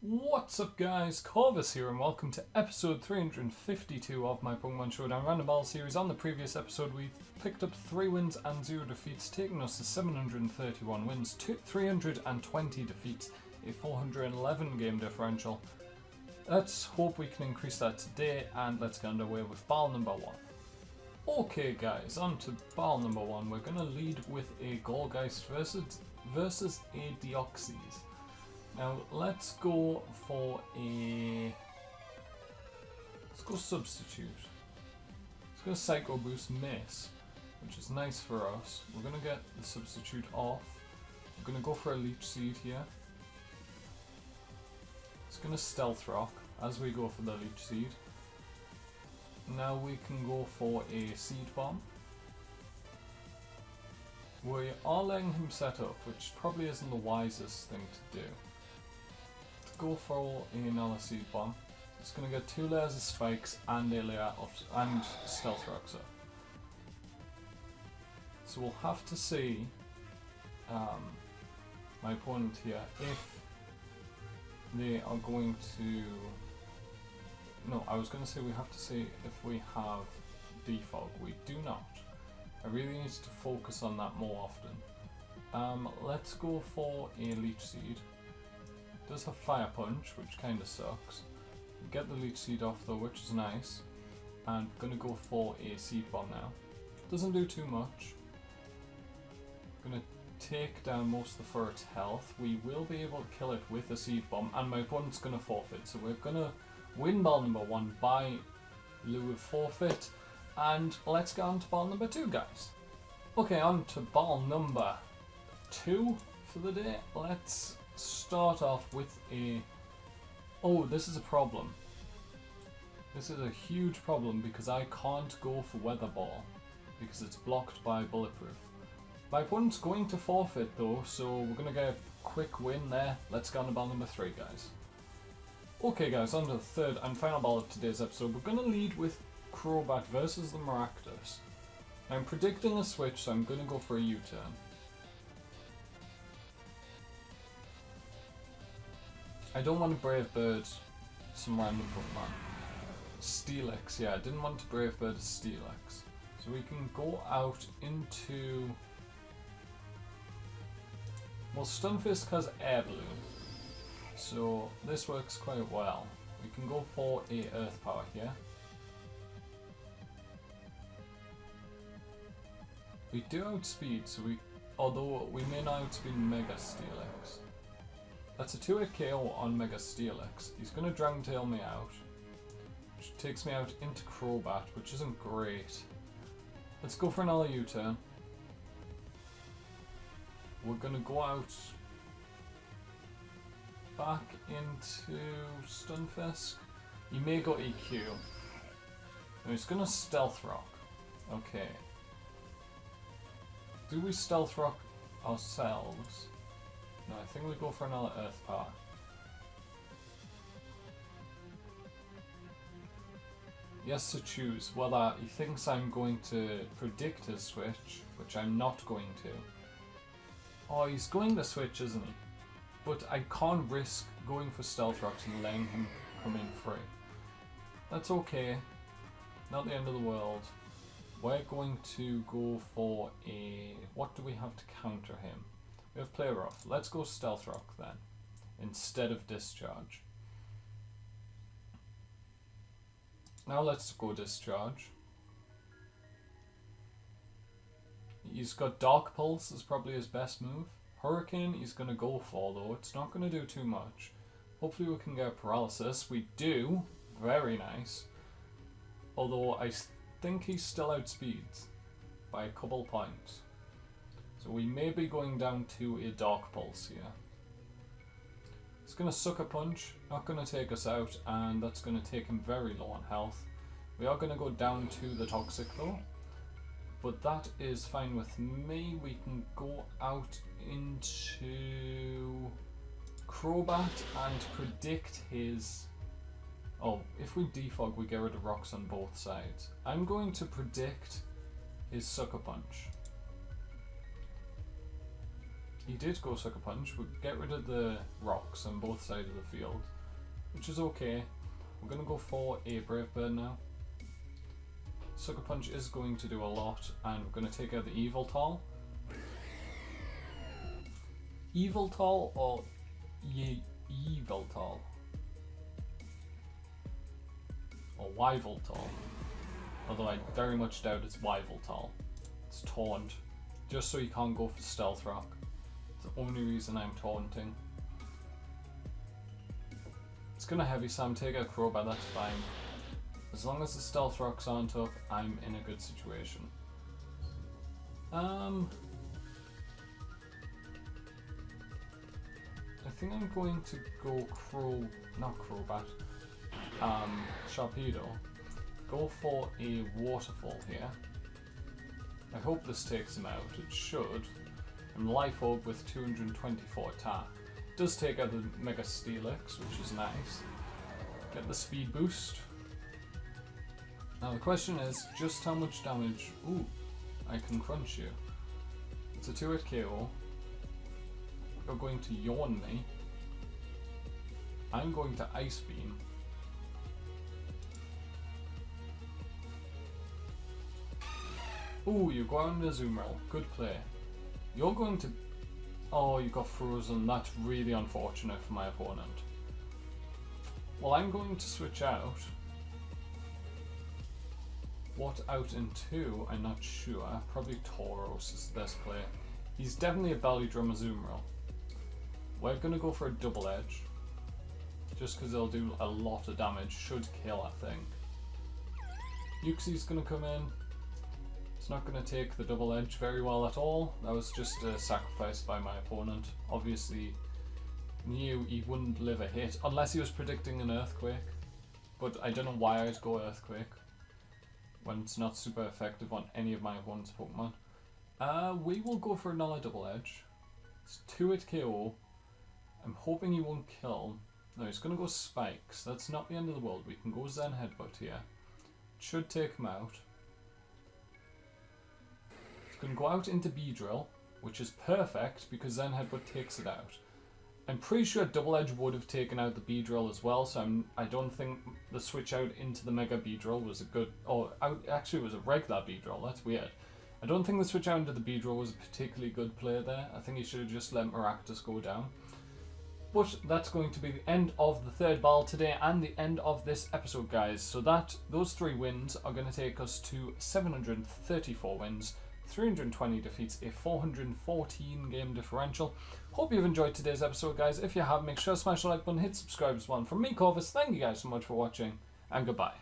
What's up guys, Corvus here and welcome to episode 352 of my Pokémon Showdown Random Battle series. On the previous episode we picked up 3 wins and 0 defeats, taking us to 731 wins, 320 defeats, a 411 game differential. Let's hope we can increase that today and let's get underway with battle number 1. Okay guys, on to battle number 1. We're going to lead with a Golgeist versus a Deoxys. Now let's go for substitute. Let's go Psycho Boost Miss, which is nice for us. We're gonna get the substitute off. We're gonna go for a Leech Seed here. It's gonna Stealth Rock as we go for the Leech Seed. Now we can go for a Seed Bomb. We are letting him set up, which probably isn't the wisest thing to do. Go for another Seed Bomb. It's going to get 2 layers of spikes and a layer of Stealth Rocks up. So we'll have to see my opponent here if they are going to. No, I was going to say we have to see if we have defog. We do not. I really need to focus on that more often. Let's go for a Leech Seed. Does have Fire Punch, which kind of sucks. Get the Leech Seed off though, which is nice. And gonna go for a Seed Bomb now. Doesn't do too much. Gonna take down most of for its health. We will be able to kill it with a Seed Bomb, and my opponent's gonna forfeit. So we're gonna win battle number 1 by lieu of forfeit. And let's get on to battle number 2, guys. Okay, on to battle number 2 for the day. Let's start off with a... Oh, this is a problem. This is a huge problem because I can't go for Weather Ball because it's blocked by Bulletproof. My opponent's going to forfeit though, so we're going to get a quick win there. Let's go on to battle number 3, guys. Okay guys, on to the third and final battle of today's episode. We're going to lead with Crobat versus the Maractus. I'm predicting a switch, so I'm going to go for a U-turn. I don't want to Brave Bird some random Pokemon. Steelix, yeah, I didn't want to Brave Bird a Steelix. So we can go out into... Well, Stunfisk has Air Balloon, so this works quite well. We can go for a Earth Power here. We do outspeed, so although we may not outspeed Mega Steelix. That's a 2-hit KO on Mega Steelix. He's going to Dragon Tail me out, which takes me out into Crobat, which isn't great. Let's go for another U-turn. We're going to go out back into Stunfisk. He may go EQ. Now he's going to Stealth Rock. Okay. Do we Stealth Rock ourselves? No, I think we go for another Earth Power. Yes to choose. Whether he thinks I'm going to predict his switch, which I'm not going to. Oh, he's going to switch, isn't he? But I can't risk going for Stealth Rocks and letting him come in free. That's okay. Not the end of the world. We're going to go for a... What do we have to counter him? We have Play Rough. Let's go Stealth Rock then, instead of Discharge. Now let's go Discharge. He's got Dark Pulse is probably his best move. Hurricane he's going to go for though. It's not going to do too much. Hopefully we can get Paralysis. We do. Very nice. Although I think he still outspeeds by a couple points. So we may be going down to a Dark Pulse here. It's going to Sucker Punch, not going to take us out, and that's going to take him very low on health. We are going to go down to the Toxic though, but that is fine with me. We can go out into Crobat and predict his... Oh, if we defog we get rid of rocks on both sides. I'm going to predict his Sucker Punch. he did go Sucker Punch. We'll get rid of the rocks on both sides of the field, which is okay. We're going to go for a Brave Bird now. Sucker Punch is going to do a lot, and we're going to take out the Evil Tall. Evil Tall or Evil Tall? Or Wyvel Tall. Although I very much doubt it's Wyvel Tall. It's Taunt. Just so you can't go for Stealth Rock. It's the only reason I'm taunting. It's gonna Heavy Slam, take out Crowbar, that's fine. As long as the Stealth Rocks aren't up, I'm in a good situation. I think I'm going to go not Crobat, Sharpedo. Go for a Waterfall here. I hope this takes him out, it should. And Life Orb with 224 attack. Does take out the Mega Steelix, which is nice. Get the speed boost. Now the question is, just how much damage... Ooh, I can crunch you. It's a 2-hit KO. You're going to yawn me. I'm going to Ice Beam. Ooh, you go out into Azumarill. Good play. You're going to... Oh, you got frozen. That's really unfortunate for my opponent. Well, I'm going to switch out. What out into? I'm not sure. Probably Tauros is the best play. He's definitely a Belly Drum Azumarill. We're going to go for a Double Edge. Just because they'll do a lot of damage. Should kill, I think. Uxie's going to come in. It's not going to take the Double Edge very well at all. That was just a sacrifice by my opponent. Obviously knew he wouldn't live a hit unless he was predicting an Earthquake. But I don't know why I'd go Earthquake when it's not super effective on any of my opponent's Pokemon. We will go for another Double Edge. It's 2-hit KO. I'm hoping he won't kill. No, he's going to go Spikes. That's not the end of the world. We can go Zen Headbutt here. It should take him out. It's going to go out into Beedrill, which is perfect because Zen Headbutt takes it out. I'm pretty sure Double Edge would have taken out the Beedrill as well, so I don't think the switch out into the Mega Beedrill was a good... Oh, actually it was a regular Beedrill, that's weird. I don't think the switch out into the Beedrill was a particularly good play there. I think he should have just let Maractus go down. But that's going to be the end of the third battle today and the end of this episode, guys. So those 3 wins are going to take us to 734 wins, 320 defeats, a 414 game differential. Hope you've enjoyed today's episode, guys. If you have, make sure to smash the like button, hit subscribe as well. And from me, Corvus, thank you guys so much for watching, and goodbye.